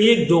1-2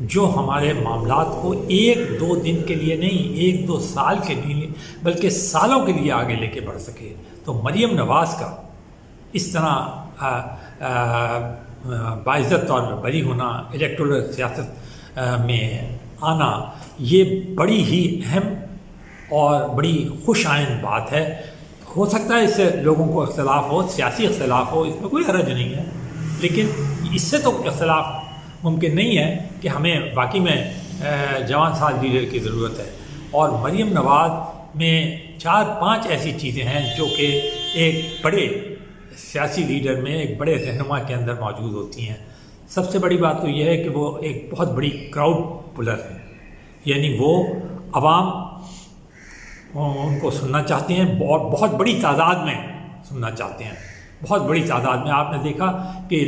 جو ہمارے معاملات کو ایک دو دن کے لیے نہیں، ایک دو سال کے لیے بلکہ سالوں کے لیے آگے لے کے بڑھ سکے۔ تو مریم نواز کا اس طرح باعزت طور پہ بری ہونا، الیکٹورل سیاست میں آنا، یہ بڑی ہی اہم اور بڑی خوش آئند بات ہے۔ ہو سکتا ہے اس سے لوگوں کو اختلاف ہو، سیاسی اختلاف ہو، اس میں کوئی حرج نہیں ہے، لیکن اس سے تو اختلاف ممکن نہیں ہے کہ ہمیں واقعی میں جوان سال لیڈر کی ضرورت ہے۔ اور مریم نواز میں 4-5 ایسی چیزیں ہیں جو کہ ایک بڑے سیاسی لیڈر میں، ایک بڑے رہنما کے اندر موجود ہوتی ہیں۔ سب سے بڑی بات تو یہ ہے کہ وہ ایک بہت بڑی کراؤڈ پلر ہے، یعنی وہ عوام ان کو سننا چاہتے ہیں، بہت بڑی تعداد میں سننا چاہتے ہیں، بہت بڑی تعداد میں۔ آپ نے دیکھا کہ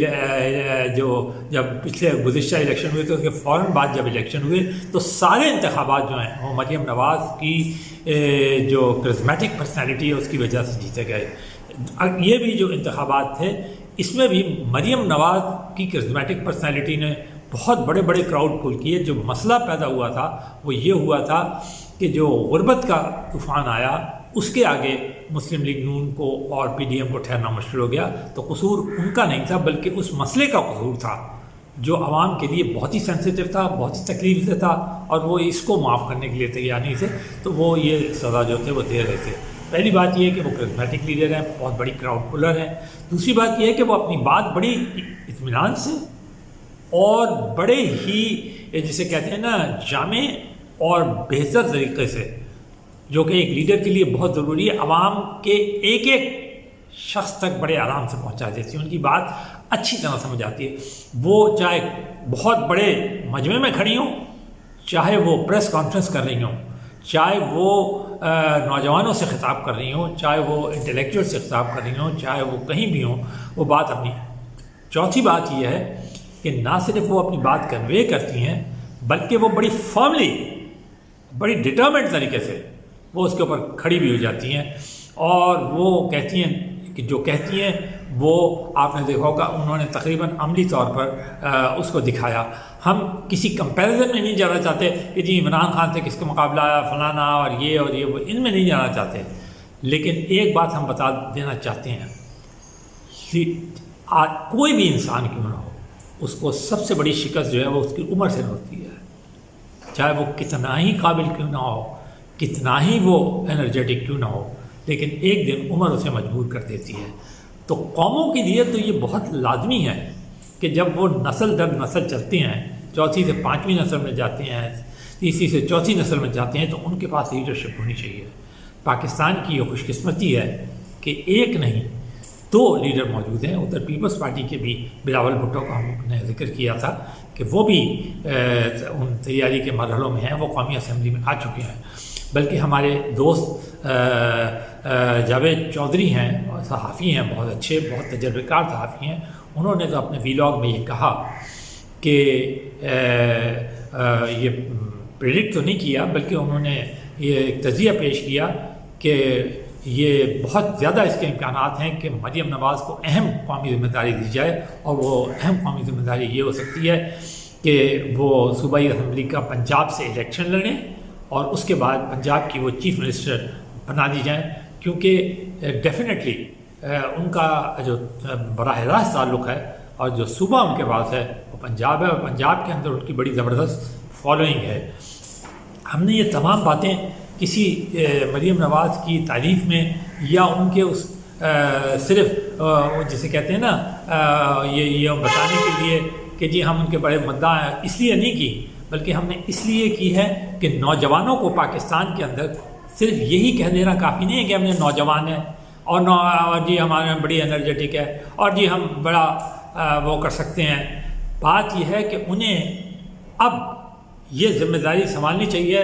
جب پچھلے گزشتہ الیکشن ہوئے تو اس کے فوراً بعد جب الیکشن ہوئے تو سارے انتخابات جو ہیں وہ مریم نواز کی جو کرزمیٹک پرسنالٹی ہے اس کی وجہ سے جیتے گئے۔ یہ بھی جو انتخابات تھے اس میں بھی مریم نواز کی کرزمیٹک پرسنالٹی نے بہت بڑے بڑے کراؤڈ پل کیے۔ جو مسئلہ پیدا ہوا تھا وہ یہ ہوا تھا کہ جو غربت کا طوفان آیا اس کے آگے مسلم لیگ نون کو اور پی ڈی ایم کو ٹھہرنا مشکل ہو گیا۔ تو قصور ان کا نہیں تھا بلکہ اس مسئلے کا قصور تھا جو عوام کے لیے بہت ہی سینسیٹیو تھا، بہت ہی تکلیف دہ تھا، اور وہ اس کو معاف کرنے کے لیے تیار نہیں تھے، تو وہ یہ سزا جو تھے وہ دے رہے تھے۔ پہلی بات یہ ہے کہ وہ کرزمیٹک لیڈر ہیں، بہت بڑی کراؤڈ پلر ہیں۔ دوسری بات یہ ہے کہ وہ اپنی بات بڑی اطمینان سے اور بڑے ہی جسے کہتے ہیں نا جامع اور بہتر طریقے سے، جو کہ ایک لیڈر کے لیے بہت ضروری ہے، عوام کے ایک ایک شخص تک بڑے آرام سے پہنچا دیتی ہے، ان کی بات اچھی طرح سمجھ آتی ہے۔ وہ چاہے بہت بڑے مجمع میں کھڑی ہوں، چاہے وہ پریس کانفرنس کر رہی ہوں، چاہے وہ نوجوانوں سے خطاب کر رہی ہوں، چاہے وہ انٹلیکچوئل سے خطاب کر رہی ہوں، چاہے وہ کہیں بھی ہوں، وہ بات اپنی۔ چوتھی بات یہ ہے کہ نہ صرف وہ اپنی بات کنوے کرتی ہیں بلکہ وہ بڑی فارملی، بڑی ڈٹرمنٹ طریقے سے وہ اس کے اوپر کھڑی بھی ہو جاتی ہیں، اور وہ کہتی ہیں کہ جو کہتی ہیں وہ آپ نے دیکھا ہوگا انہوں نے تقریباً عملی طور پر اس کو دکھایا۔ ہم کسی کمپیریزن میں نہیں جانا چاہتے کہ جی عمران خان سے کس کا مقابلہ آیا، فلانا اور یہ وہ، ان میں نہیں جانا چاہتے، لیکن ایک بات ہم بتا دینا چاہتے ہیں کہ کوئی بھی انسان کیوں نہ ہو، اس کو سب سے بڑی شکست جو ہے وہ اس کی عمر سے ہوتی ہے، چاہے وہ کتنا ہی قابل کیوں نہ ہو، کتنا ہی وہ انرجیٹک کیوں نہ ہو، لیکن ایک دن عمر اسے مجبور کر دیتی ہے۔ تو قوموں کے لیے تو یہ بہت لازمی ہے کہ جب وہ نسل در نسل چلتے ہیں، چوتھی سے پانچویں نسل میں جاتے ہیں، تیسری سے چوتھی نسل میں جاتے ہیں، تو ان کے پاس لیڈرشپ ہونی چاہیے۔ پاکستان کی یہ خوش قسمتی ہے کہ ایک نہیں 2 لیڈر موجود ہیں۔ ادھر پیپلز پارٹی کے بھی بلاول بھٹو کا ہم نے ذکر کیا تھا کہ وہ بھی ان تیاری کے مرحلوں میں ہیں، وہ قومی اسمبلی میں آ چکے ہیں۔ بلکہ ہمارے دوست جاوید چودھری ہیں، صحافی ہیں، بہت اچھے، بہت تجربہ کار صحافی ہیں، انہوں نے تو اپنے ویلاگ میں یہ کہا کہ یہ پریڈکٹ تو نہیں کیا بلکہ انہوں نے یہ ایک تجزیہ پیش کیا کہ یہ بہت زیادہ اس کے امکانات ہیں کہ مریم نواز کو اہم قومی ذمہ داری دی جائے، اور وہ اہم قومی ذمہ داری یہ ہو سکتی ہے کہ وہ صوبائی اسمبلی کا پنجاب سے الیکشن لڑیں اور اس کے بعد پنجاب کی وہ چیف منسٹر بنا دی جائیں، کیونکہ ڈیفینیٹلی ان کا جو براہ راست تعلق ہے اور جو صوبہ ان کے پاس ہے وہ پنجاب ہے، اور پنجاب کے اندر ان کی بڑی زبردست فالوئنگ ہے۔ ہم نے یہ تمام باتیں کسی مریم نواز کی تعریف میں یا ان کے اس صرف جسے کہتے ہیں نا یہ بتانے کے لیے کہ جی ہم ان کے بڑے مداح ہیں اس لیے نہیں کی، بلکہ ہم نے اس لیے کی ہے کہ نوجوانوں کو پاکستان کے اندر صرف یہی کہہ دینا کافی نہیں ہے کہ ہم نے نوجوان ہیں اور جی ہمارے بڑی انرجیٹک ہے اور جی ہم بڑا وہ کر سکتے ہیں۔ بات یہ ہے کہ انہیں اب یہ ذمہ داری سنبھالنی چاہیے،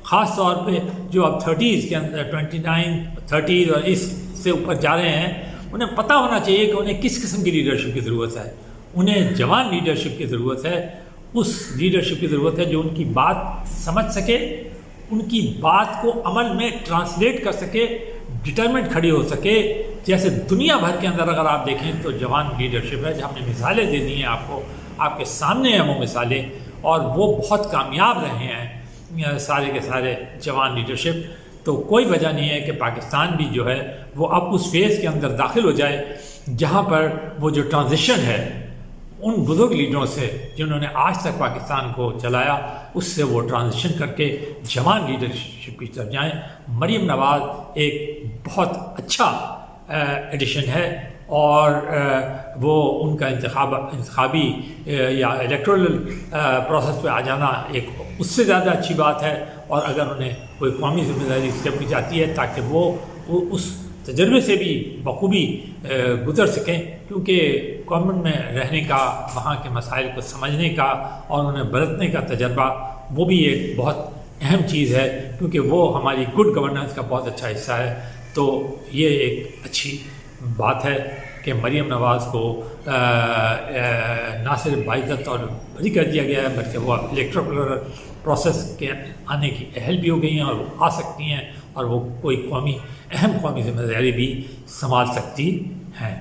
خاص طور پہ جو اب 30s کے اندر 29 30 اور اس سے اوپر جا رہے ہیں، انہیں پتہ ہونا چاہیے کہ انہیں کس قسم کی لیڈرشپ کی ضرورت ہے۔ انہیں جوان لیڈرشپ کی ضرورت ہے، اس لیڈرشپ کی ضرورت ہے جو ان کی بات سمجھ سکے، ان کی بات کو عمل میں ٹرانسلیٹ کر سکے، ڈٹرمنٹ کھڑی ہو سکے۔ جیسے دنیا بھر کے اندر اگر آپ دیکھیں تو جوان لیڈرشپ ہے، جو ہم نے مثالیں دے دی ہیں آپ کو، آپ کے سامنے ہیں وہ مثالیں، اور وہ بہت کامیاب رہے ہیں سارے کے سارے جوان لیڈرشپ. تو کوئی وجہ نہیں ہے کہ پاکستان بھی جو ہے وہ اب اس فیز کے اندر داخل ہو جائے جہاں پر وہ جو ٹرانزیشن ہے ان بزرگ لیڈروں سے جنہوں نے آج تک پاکستان کو چلایا اس سے وہ ٹرانزیشن کر کے جوان لیڈرشپ کی طرف جائیں. مریم نواز ایک بہت اچھا ایڈیشن ہے اور وہ ان کا انتخابی یا الیکٹورل پروسیس پہ آ جانا ایک اس سے زیادہ اچھی بات ہے. اور اگر انہیں کوئی قومی ذمہ داری سونپی جاتی ہے تاکہ وہ اس تجربے سے بھی بخوبی گزر سکیں، کیونکہ گورنمنٹ میں رہنے کا، وہاں کے مسائل کو سمجھنے کا اور انہیں برتنے کا تجربہ وہ بھی ایک بہت اہم چیز ہے، کیونکہ وہ ہماری گڈ گورننس کا بہت اچھا حصہ ہے. تو یہ ایک اچھی بات ہے کہ مریم نواز کو نہ صرف باعزت اور بری کر دیا گیا ہے بلکہ وہ الیکٹورل پروسیس کے آنے کی اہل بھی ہو گئی ہیں اور وہ آ سکتی ہیں اور وہ کوئی اہم قومی ذمہ داری بھی سنبھال سکتی ہیں.